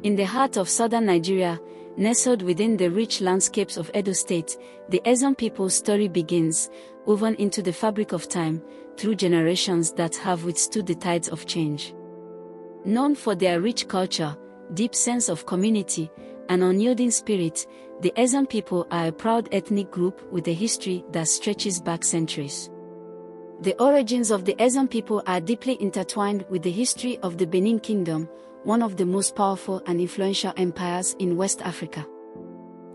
In the heart of southern Nigeria, nestled within the rich landscapes of Edo State, the Esan people's story begins, woven into the fabric of time, through generations that have withstood the tides of change. Known for their rich culture, deep sense of community, and unyielding spirit, the Esan people are a proud ethnic group with a history that stretches back centuries. The origins of the Esan people are deeply intertwined with the history of the Benin Kingdom, one of the most powerful and influential empires in West Africa.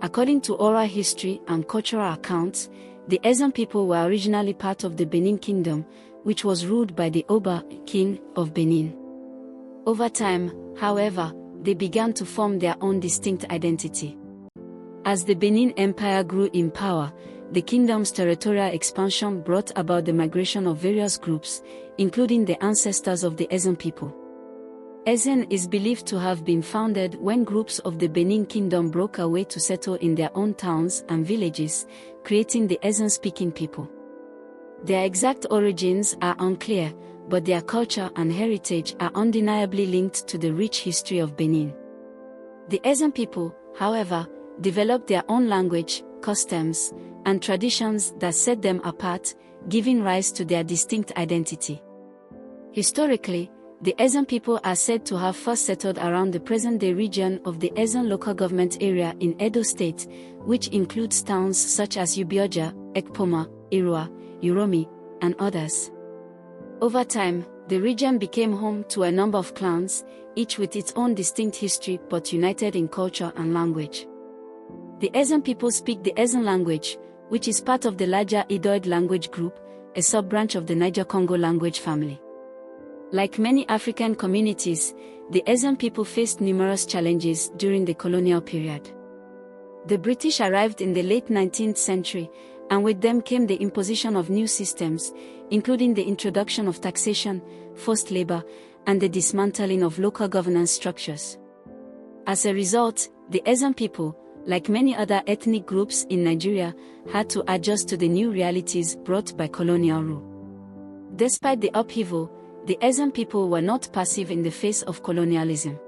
According to oral history and cultural accounts, the Esan people were originally part of the Benin Kingdom, which was ruled by the Oba, king of Benin. Over time, however, they began to form their own distinct identity. As the Benin Empire grew in power, the kingdom's territorial expansion brought about the migration of various groups, including the ancestors of the Esan people. Esan is believed to have been founded when groups of the Benin Kingdom broke away to settle in their own towns and villages, creating the Esan-speaking people. Their exact origins are unclear, but their culture and heritage are undeniably linked to the rich history of Benin. The Esan people, however, developed their own language, customs, and traditions that set them apart, giving rise to their distinct identity. Historically, the Esan people are said to have first settled around the present-day region of the Esan local government area in Edo State, which includes towns such as Ubioja, Ekpoma, Irua, Uromi, and others. Over time, the region became home to a number of clans, each with its own distinct history but united in culture and language. The Esan people speak the Esan language, which is part of the larger Idoid language group, a sub-branch of the Niger-Congo language family. Like many African communities, the Esan people faced numerous challenges during the colonial period. The British arrived in the late 19th century, and with them came the imposition of new systems, including the introduction of taxation, forced labor, and the dismantling of local governance structures. As a result, the Esan people, like many other ethnic groups in Nigeria, had to adjust to the new realities brought by colonial rule. Despite the upheaval, the Esan people were not passive in the face of colonialism.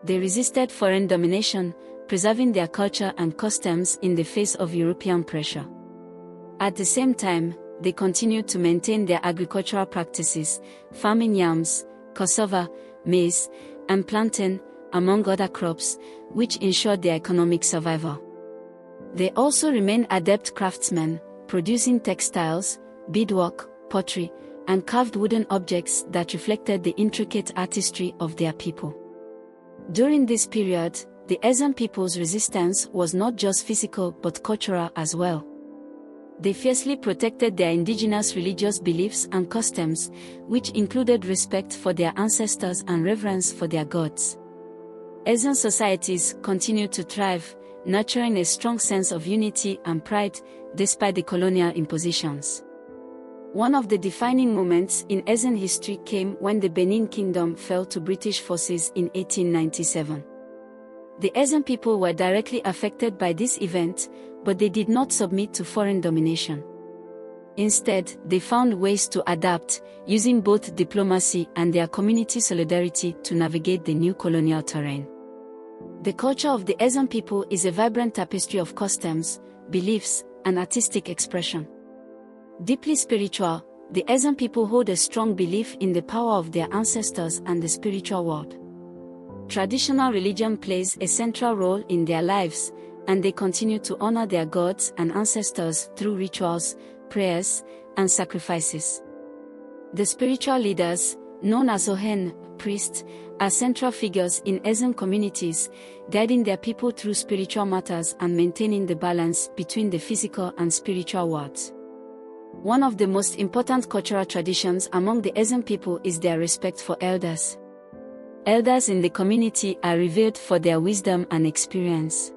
They resisted foreign domination, preserving their culture and customs in the face of European pressure. At the same time, they continued to maintain their agricultural practices, farming yams, cassava, maize, and plantain, among other crops, which ensured their economic survival. They also remained adept craftsmen, producing textiles, beadwork, pottery, and carved wooden objects that reflected the intricate artistry of their people. During this period, the Esan people's resistance was not just physical but cultural as well. They fiercely protected their indigenous religious beliefs and customs, which included respect for their ancestors and reverence for their gods. Esan societies continued to thrive, nurturing a strong sense of unity and pride despite the colonial impositions. One of the defining moments in Esan history came when the Benin Kingdom fell to British forces in 1897. The Esan people were directly affected by this event, but they did not submit to foreign domination. Instead, they found ways to adapt, using both diplomacy and their community solidarity to navigate the new colonial terrain. The culture of the Esan people is a vibrant tapestry of customs, beliefs, and artistic expression. Deeply spiritual, the Esan people hold a strong belief in the power of their ancestors and the spiritual world. Traditional religion plays a central role in their lives, and they continue to honor their gods and ancestors through rituals, prayers, and sacrifices. The spiritual leaders, known as Ohen, priests, are central figures in Esan communities, guiding their people through spiritual matters and maintaining the balance between the physical and spiritual worlds. One of the most important cultural traditions among the Esan people is their respect for elders. Elders in the community are revered for their wisdom and experience.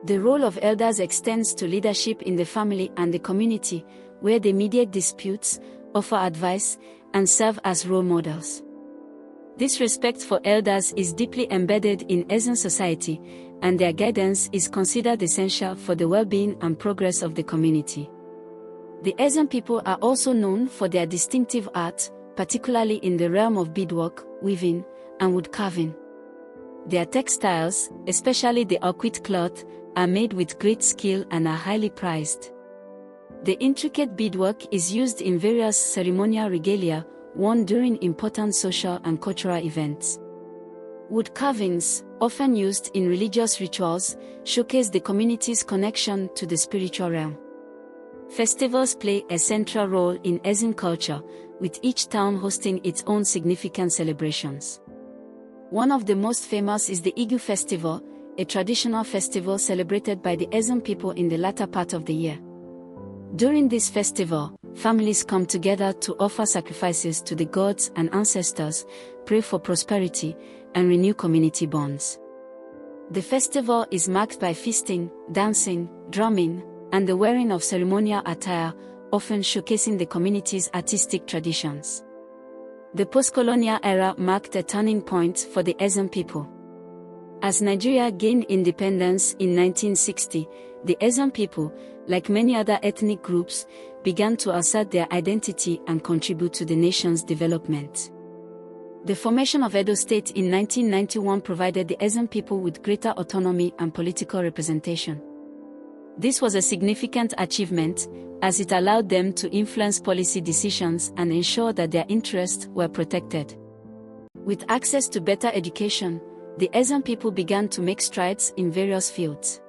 The role of elders extends to leadership in the family and the community, where they mediate disputes, offer advice, and serve as role models. This respect for elders is deeply embedded in Esan society, and their guidance is considered essential for the well-being and progress of the community. The Esan people are also known for their distinctive art, particularly in the realm of beadwork, weaving, and wood carving. Their textiles, especially the Okwit cloth, are made with great skill and are highly prized. The intricate beadwork is used in various ceremonial regalia, worn during important social and cultural events. Wood carvings, often used in religious rituals, showcase the community's connection to the spiritual realm. Festivals play a central role in Esan culture, with each town hosting its own significant celebrations. One of the most famous is the Igu Festival, a traditional festival celebrated by the Esan people in the latter part of the year. During this festival, families come together to offer sacrifices to the gods and ancestors, pray for prosperity, and renew community bonds. The festival is marked by feasting, dancing, drumming, and the wearing of ceremonial attire, often showcasing the community's artistic traditions. The post-colonial era marked a turning point for the Esan people. As Nigeria gained independence in 1960, the Esan people, like many other ethnic groups, began to assert their identity and contribute to the nation's development. The formation of Edo State in 1991 provided the Esan people with greater autonomy and political representation. This was a significant achievement, as it allowed them to influence policy decisions and ensure that their interests were protected. With access to better education, the Esan people began to make strides in various fields.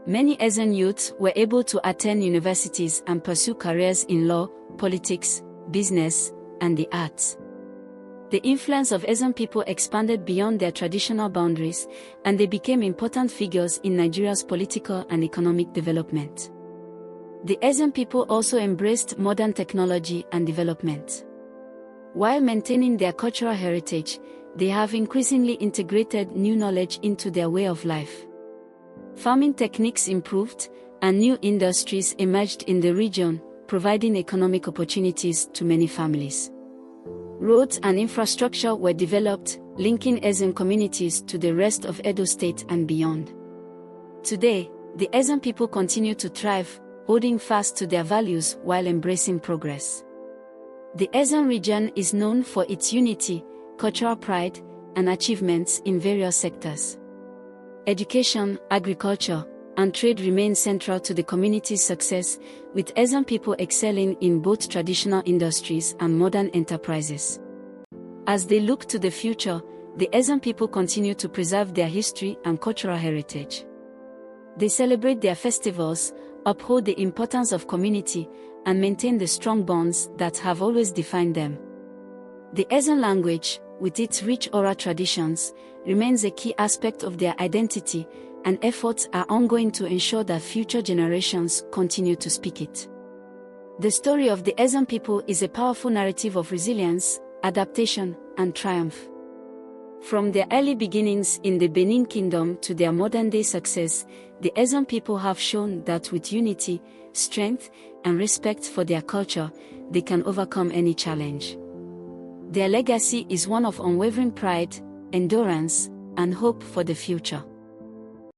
Many Esan youths were able to attend universities and pursue careers in law, politics, business, and the arts. The influence of Esan people expanded beyond their traditional boundaries, and they became important figures in Nigeria's political and economic development. The Esan people also embraced modern technology and development. While maintaining their cultural heritage, they have increasingly integrated new knowledge into their way of life. Farming techniques improved, and new industries emerged in the region, providing economic opportunities to many families. Roads and infrastructure were developed, linking Esan communities to the rest of Edo State and beyond. Today, the Esan people continue to thrive, holding fast to their values while embracing progress. The Esan region is known for its unity, cultural pride, and achievements in various sectors. Education, agriculture, and trade remain central to the community's success, with Esan people excelling in both traditional industries and modern enterprises. As they look to the future, the Esan people continue to preserve their history and cultural heritage. They celebrate their festivals, uphold the importance of community, and maintain the strong bonds that have always defined them. The Esan language, with its rich oral traditions, remains a key aspect of their identity, and efforts are ongoing to ensure that future generations continue to speak it. The story of the Esan people is a powerful narrative of resilience, adaptation, and triumph. From their early beginnings in the Benin Kingdom to their modern-day success, the Esan people have shown that with unity, strength, and respect for their culture, they can overcome any challenge. Their legacy is one of unwavering pride, endurance, and hope for the future.